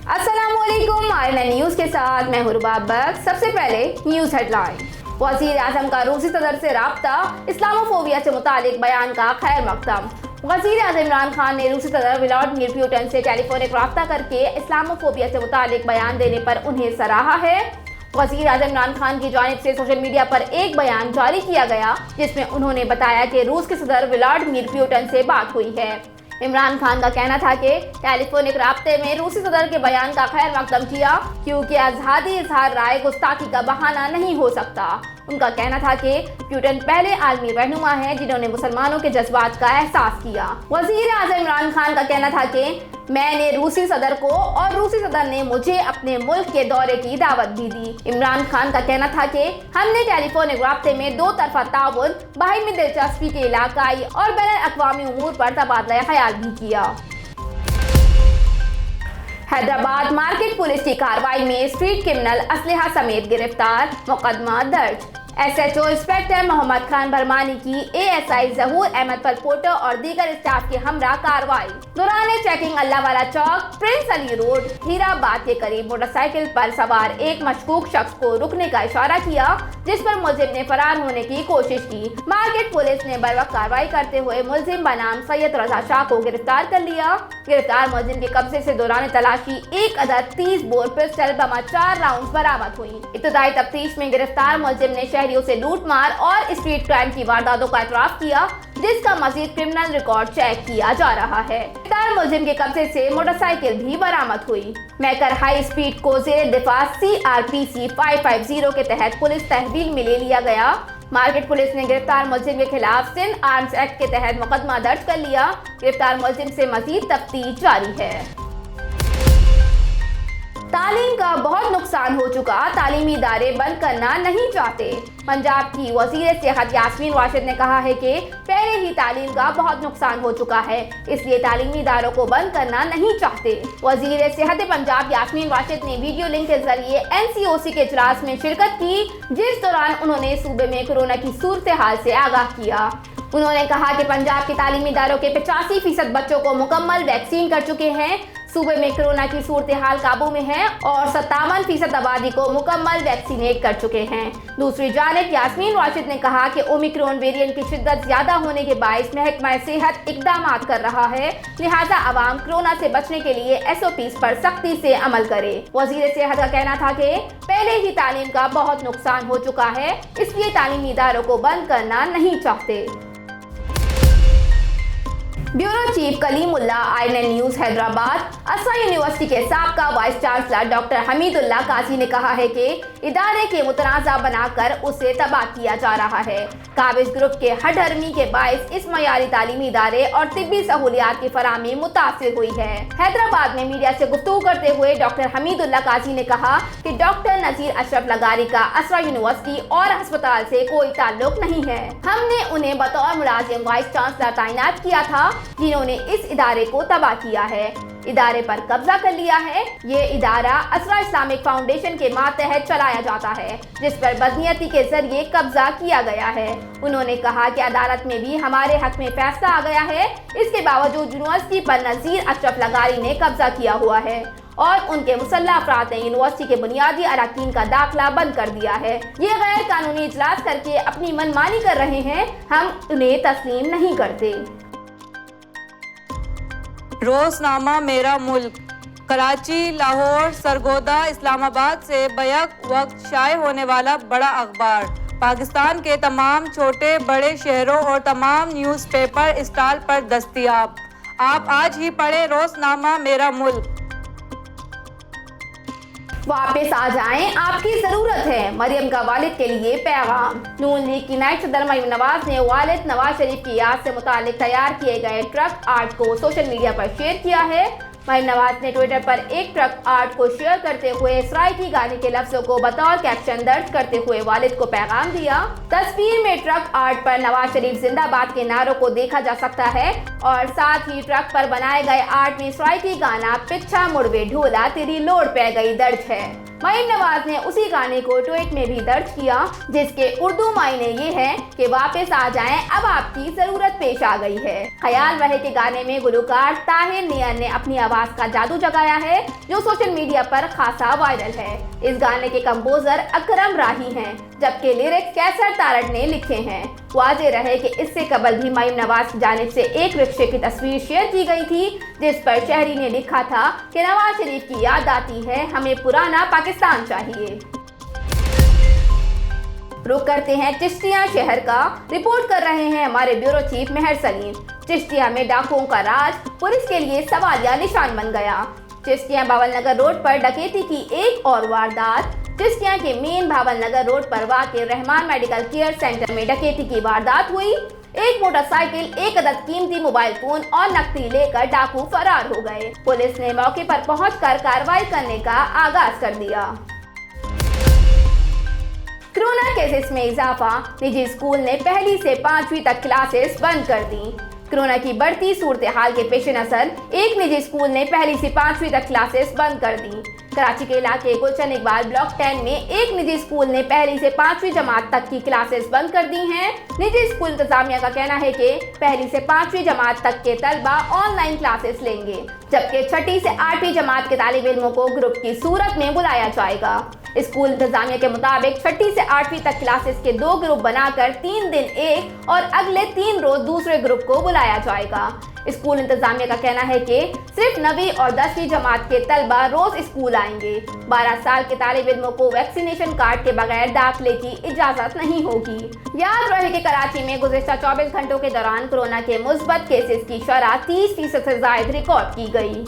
अस्सलामुअलैकुम, RNN news के साथ मैं हुरबाबक। सबसे पहले न्यूज हेडलाइन। वजीर आजम का रूसी सदर से राब्ता, इस्लामोफोबिया से मुतालिक बयान का खैर मकदम। वजीर आजम इमरान खान ने रूसी सदर व्लादिमीर पुतिन से टेलीफोनिक राब्ता करके इस्लामोफोबिया से मुतालिक बयान देने पर उन्हें सराहा है। वजीर आजम इमरान खान की जानिब से सोशल मीडिया पर एक बयान जारी किया गया, जिसमें उन्होंने बताया कि रूस के सदर व्लादिमीर पुतिन से बात हुई है। इमरान खान का कहना था कि टेलीफोनिक राब्ते में रूसी सदर के बयान का खैर मकदम किया, क्योंकि आज़ादी इजहार राय गुस्ताखी का बहाना नहीं हो सकता। उनका कहना था कि पुतिन पहले आलमी रहनुमा हैं जिन्होंने मुसलमानों के जज्बात का एहसास किया। वजीर आजम इमरान खान का कहना था कि मैंने रूसी सदर को और रूसी सदर ने मुझे अपने मुल्क के दौरे की दावत भी दी। इमरान खान का कहना था कि हमने टेलीफोनिक राब्ते में दो तरफा ताउन, बाहमी दिलचस्पी के इलाकाई और बैनुल अक़वामी उमूर पर तबादला ख्याल भी किया। हैदराबाद मार्केट पुलिस की कार्रवाई में स्ट्रीट क्रिमिनल असलहा समेत गिरफ्तार, मुकदमा दर्ज। SHO इंस्पेक्टर मोहम्मद खान भरमानी की ASI जहूर अहमद परपोटर और दीगर स्टाफ के हमरा कार्रवाई। दौरान चेकिंग अल्लाहवाला चौक, प्रिंस अली रोड, हीराबाद के करीब मोटरसाइकिल पर सवार एक मशकूक शख्स को रुकने का इशारा किया, जिस पर मुलजिम ने फरार होने की कोशिश की। मार्केट पुलिस ने बरवक्त कार्रवाई करते हुए मुलजिम बनाम सैयद रजा शाह को गिरफ्तार कर लिया। गिरफ्तार मुलजिम के कब्जे से दौरान तलाशी एक अदद 30 बोर पिस्टल बमा 4 राउंड बरामद हुई। इब्तदाई तफ्तीश में गिरफ्तार मुलजिम ने शहरियों से लूटमार और स्ट्रीट क्राइम की वारदातों का एतराफ किया, जिसका मजीद क्रिमिनल रिकॉर्ड चेक किया जा रहा है। गिरफ्तार मुलजिम के कब्जे से मोटरसाइकिल भी बरामद हुई। मैकर हाई स्पीड को जेर दिफा CRPC 550 के तहत पुलिस तहवील में ले लिया गया। मार्केट पुलिस ने गिरफ्तार मुलजिम के खिलाफ सिंध आर्म्स एक्ट के तहत मुकदमा दर्ज कर लिया। गिरफ्तार मुलजिम से मजीद तफ्तीश जारी है। तालीम का बहुत नुकसान हो चुका, तालीमी इदारे बंद करना नहीं चाहते। पंजाब की वज़ीर सेहत यास्मीन राशिद ने कहा है कि पहले ही तालीम का बहुत नुकसान हो चुका है, इसलिए तालीमी इदारों को बंद करना नहीं चाहते। वज़ीर सेहत पंजाब यास्मीन राशिद ने वीडियो लिंक के जरिए NCOC के इजलास में शिरकत की, जिस दौरान उन्होंने सूबे में कोरोना की सूरत हाल से आगाह किया। उन्होंने कहा कि पंजाब के तालीमी इदारों के 85% बच्चों को मुकम्मल वैक्सीन कर चुके हैं। सूबे में कोरोना की सूरत हाल काबू में है और 57% आबादी को मुकम्मल वैक्सीनेट कर चुके हैं। दूसरी जानिब यास्मीन राशिद ने कहा कि ओमिक्रॉन वेरिएंट की शिद्दत ज्यादा होने के बायस महकमा सेहत इकदाम कर रहा है, लिहाजा आवाम कोरोना से बचने के लिए SOPs पर सख्ती से अमल करे। वजीर सेहत का कहना था कि पहले ही तालीम का बहुत नुकसान हो चुका है, इसलिए तालीमी इदारों को बंद करना नहीं चाहते। Bureau chief Kalimullah, RNN news Hyderabad. Asra university के साबका vice chancellor doctor Hamidullah Qazi ने कहा है कि इदारे के मुतनाज़ा बनाकर उसे तबाह किया जा रहा है। काबिज ग्रुप के हडहरमी के बायस इस मयारी तालीमी इदारे और तिब्बी सहूलियात की फराहमी मुतासिर हुई है। हैदराबाद में मीडिया से गुफ्तगू करते हुए डॉक्टर हमीदुल्लाह काजी ने कहा कि डॉक्टर नज़ीर अशरफ लगारी का असरा यूनिवर्सिटी और अस्पताल से कोई ताल्लुक नहीं है। हमने उन्हें बतौर मुलाजिम वाइस चांसलर तैनात किया था, जिन्होंने इस इदारे को तबाह किया है, इदारे पर कब्जा कर लिया है। ये इदारा असरा इस्लामिक फाउंडेशन के मातहत चलाया जाता है, जिस पर बदनीयती के जरिए कब्जा किया गया है। उन्होंने कहा कि अदालत में भी हमारे हक में फैसला आ गया है, इसके बावजूद यूनिवर्सिटी पर नज़ीर अशरफ लगारी ने कब्जा किया हुआ है और उनके मुसल्लह अफराद ने यूनिवर्सिटी के बुनियादी अरकान का दाखिला बंद कर दिया है। ये गैर कानूनी इजलास करके अपनी मनमानी कर रहे हैं, हम उन्हें तस्लीम नहीं करते। रोज़नामा मेरा मुल्क कराची, लाहौर, सरगोदा, इस्लामाबाद से बैक वक्त शाये होने वाला बड़ा अखबार पाकिस्तान के तमाम छोटे बड़े शहरों और तमाम न्यूज़पेपर स्टॉल पर दस्तयाब। आप आज ही पढ़ें रोज़नामा मेरा मुल्क। वापस आ जाएं, आपकी जरूरत है। मरियम का वालिद के लिए पैगाम। नून लीग की नायब सदर मरियम नवाज ने वालिद नवाज शरीफ की याद से मुतालिक तैयार किए गए ट्रक आर्ट को सोशल मीडिया पर शेयर किया है। मरियम नवाज ने ट्विटर पर एक ट्रक आर्ट को शेयर करते हुए सराइकी गाने के लफ्जों को बतौर कैप्शन दर्ज करते हुए वालिद को पैगाम दिया। तस्वीर में ट्रक आर्ट पर नवाज शरीफ जिंदाबाद के नारों को देखा जा सकता है और साथ ही ट्रक पर बनाए गए आर्ट में सराइकी गाना पिछा मुड़वे ढोला तेरी लोड़ पै गई दर्ज है। मईम नवाज ने उसी गाने को ट्वीट में भी दर्ज किया, जिसके उर्दू मायने ये है कि वापस आ जाएं, अब आपकी जरूरत पेश आ गई है। ख्याल रहे कि गाने में गुलकार ताहिर नियर ने अपनी आवाज का जादू जगाया है, जो सोशल मीडिया पर खासा वायरल है। इस गाने के कंपोजर अकरम राही हैं, जबकि लिरिक्स कैसर तारड़ ने लिखे हैं। वाज़ेह रहे कि इससे कबल भी मईम नवाज की जानिब से एक रिक्शे की तस्वीर शेयर की गई थी, जिस पर शहरी ने लिखा था कि नवाज शरीफ की याद आती है, हमें पुराना पाकिस्तान चाहिए। रुक करते हैं चिश्तिया शहर का। रिपोर्ट कर रहे हैं हमारे ब्यूरो चीफ मेहर सलीम। चिश्तिया में डाकुओं का राज पुलिस के लिए सवालिया निशान बन गया। चिश्तिया बावल नगर रोड पर डकैती की एक और वारदात। चिश्तिया के मेन भावल नगर रोड पर वाक़ रहमान मेडिकल केयर सेंटर में डकैती की वारदात हुई। एक मोटरसाइकिल, एक अदद कीमती मोबाइल फोन और नकदी लेकर डाकू फरार हो गए। पुलिस ने मौके पर पहुंचकर कार्रवाई करने का आगाज कर दिया। कोरोना केसेस में इजाफा। निजी स्कूल ने पहली से 5वीं तक क्लासेस बंद कर दी। कोरोना की बढ़ती सूरत हाल के पेश नजर एक निजी स्कूल ने पहली से 5वीं तक क्लासेस बंद कर दी। कराची के इलाके गुलशन इकबाल ब्लॉक 10 में एक निजी स्कूल ने पहली से 5वीं जमात तक की क्लासेस बंद कर दी हैं। निजी स्कूल इंतजामिया का कहना है कि पहली से 5वीं जमात तक के तलबा ऑनलाइन क्लासेस लेंगे, जबकि 6ठी से 8वीं जमात के तालिब इल्मों को ग्रुप की सूरत में बुलाया जाएगा। स्कूल इंतजामिया के मुताबिक 6ठी से 8वीं तक क्लासेस के 2 ग्रुप बनाकर 3 दिन एक और अगले 3 रोज दूसरे ग्रुप को बुलाया जाएगा। स्कूल इंतजामिया का कहना है कि सिर्फ 9वीं और 10वीं जमात के तलबा रोज स्कूल आएंगे। 12 साल के तालिब इल्मों को वैक्सीनेशन कार्ड के बगैर दाखिले की इजाजत नहीं होगी। याद रहे कि कराची में गुज़िश्ता 24 घंटों के दौरान कोरोना के मुस्बत केसेस की शरह 30% से जायद रिकॉर्ड की गई।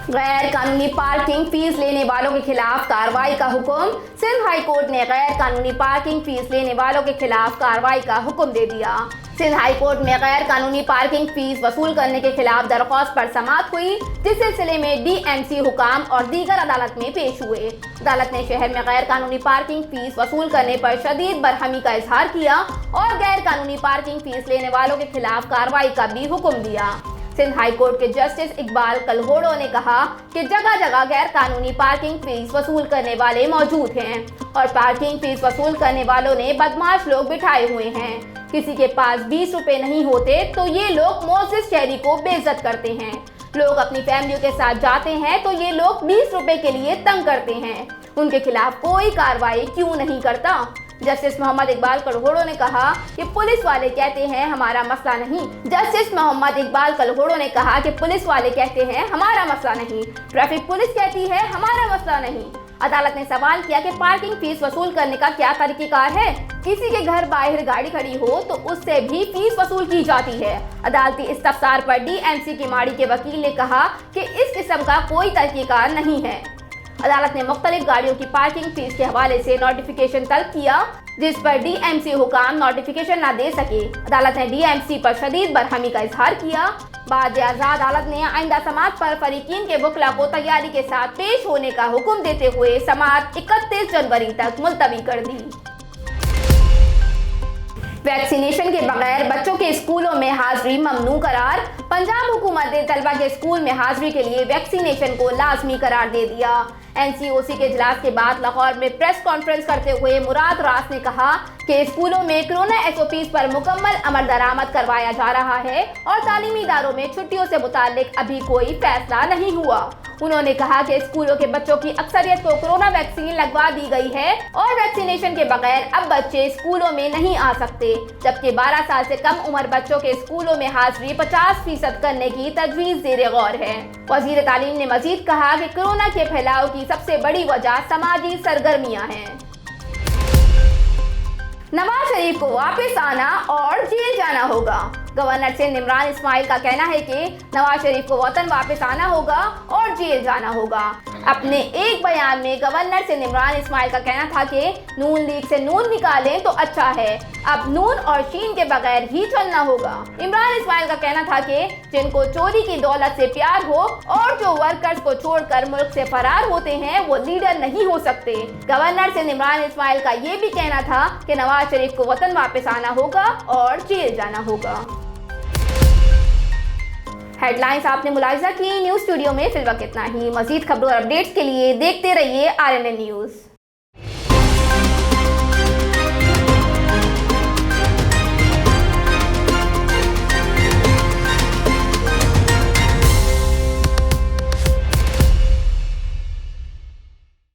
गैर कानूनी पार्किंग फीस लेने वालों के खिलाफ कार्रवाई का हुक्म। सिंध हाई कोर्ट ने गैर कानूनी पार्किंग फीस लेने वालों के खिलाफ कार्रवाई का हुक्म दे दिया। सिंध हाई कोर्ट में गैर कानूनी पार्किंग फीस वसूल करने के खिलाफ दरख्वास्त पर समाअत हुई, जिस सिलसिले में DMC हुकाम और दीगर अदालत में पेश हुए। अदालत ने शहर में गैर कानूनी पार्किंग फीस वसूल करने पर शदीद बरहमी का इजहार किया और गैर कानूनी पार्किंग फीस लेने वालों के खिलाफ कार्रवाई का भी हुक्म दिया। सिंध हाई कोर्ट के जस्टिस इकबाल कलहोड़ो ने कहा कि जगह जगह गैर कानूनी पार्किंग फीस वसूल करने वाले मौजूद हैं और पार्किंग फीस वसूल करने वालों ने बदमाश लोग बिठाए हुए हैं। किसी के पास 20 रुपए नहीं होते तो ये लोग मोअज़्ज़िज़ शहरी को बेइज्जत करते हैं। लोग अपनी फैमिलियों के साथ जाते हैं तो ये लोग 20 रुपए के लिए तंग करते हैं। उनके खिलाफ कोई कार्रवाई क्यों नहीं करता? जस्टिस मोहम्मद इकबाल कलहोड़ो ने कहा कि पुलिस वाले कहते हैं हमारा मसला नहीं। जस्टिस मोहम्मद इकबाल कलहोड़ो ने कहा कि पुलिस वाले कहते हैं हमारा मसला नहीं, ट्रैफिक पुलिस कहती है हमारा मसला नहीं। अदालत ने सवाल किया कि पार्किंग फीस वसूल करने का क्या तरीक़ेकार है? किसी के घर बाहर गाड़ी खड़ी हो तो उससे भी फीस वसूल की जाती है। अदालती इस्तफसार पर DMC की माड़ी के वकील ने कहा कि इस किस्म का कोई तरीक़ेकार नहीं है। अदालत ने मुख्तलिफ गाड़ियों की पार्किंग फीस के हवाले से नोटिफिकेशन तलब किया, जिस पर DMC हुकाम नोटिफिकेशन न दे सके। अदालत ने DMC पर शदीद बरहमी का इजहार किया। बाद आज़ाद अदालत ने आइंदा समाअत पर फरीकीन के वकला को तैयारी के साथ पेश होने का हुक्म देते हुए समाअत 31 जनवरी तक मुलतवी कर दी। वैक्सीनेशन के बगैर बच्चों के स्कूलों में हाजिरी ममनू करार। पंजाब हुकूमत ने तलबा के स्कूल में हाजिरी के लिए वैक्सीनेशन को लाजमी करार दे दिया। NCOC के इजलास के बाद लाहौर में प्रेस कॉन्फ्रेंस करते हुए मुराद रास ने कहा कि स्कूलों में कोरोना SOPs पर मुकम्मल अमल दरामद करवाया जा रहा है और तालीमी इदारों में छुट्टियों से मुताल्लिक अभी कोई फैसला नहीं हुआ। उन्होंने कहा कि स्कूलों के बच्चों की अक्सरियत को कोरोना वैक्सीन लगवा दी गई है और वैक्सीनेशन के बगैर अब बच्चे स्कूलों में नहीं आ सकते, जबकि 12 साल से कम उम्र बच्चों के स्कूलों में हाजिरी 50% करने की तजवीज़ ज़ेरे गौर है। वज़ीर तालीम ने मजीद कहा कि कोरोना के फैलाव की सबसे बड़ी वजह समाजी सरगर्मियाँ हैं। नवाज शरीफ को वापस आना और जेल जाना होगा। गवर्नर सिंध इमरान इस्माइल का कहना है कि नवाज शरीफ को वतन वापस आना होगा और जेल जाना होगा। अपने एक बयान में गवर्नर सिंध इमरान इस्माइल का कहना था कि नून लीग से नून निकालें तो अच्छा है, अब नून और शीन के बगैर ही चलना होगा। इमरान इस्माइल का कहना था कि जिनको चोरी की दौलत से प्यार हो और जो वर्कर्स को छोड़कर मुल्क से फरार होते हैं वो लीडर नहीं हो सकते। गवर्नर सिंध इमरान इस्माइल का ये भी कहना था कि नवाज शरीफ को वतन वापस आना होगा और जेल जाना होगा। हेडलाइंस आपने मुलाहिजा की। न्यूज़ स्टूडियो में फिलवक्त इतना ही। मजीद खबरों और अपडेट्स के लिए देखते रहिए RNN न्यूज़।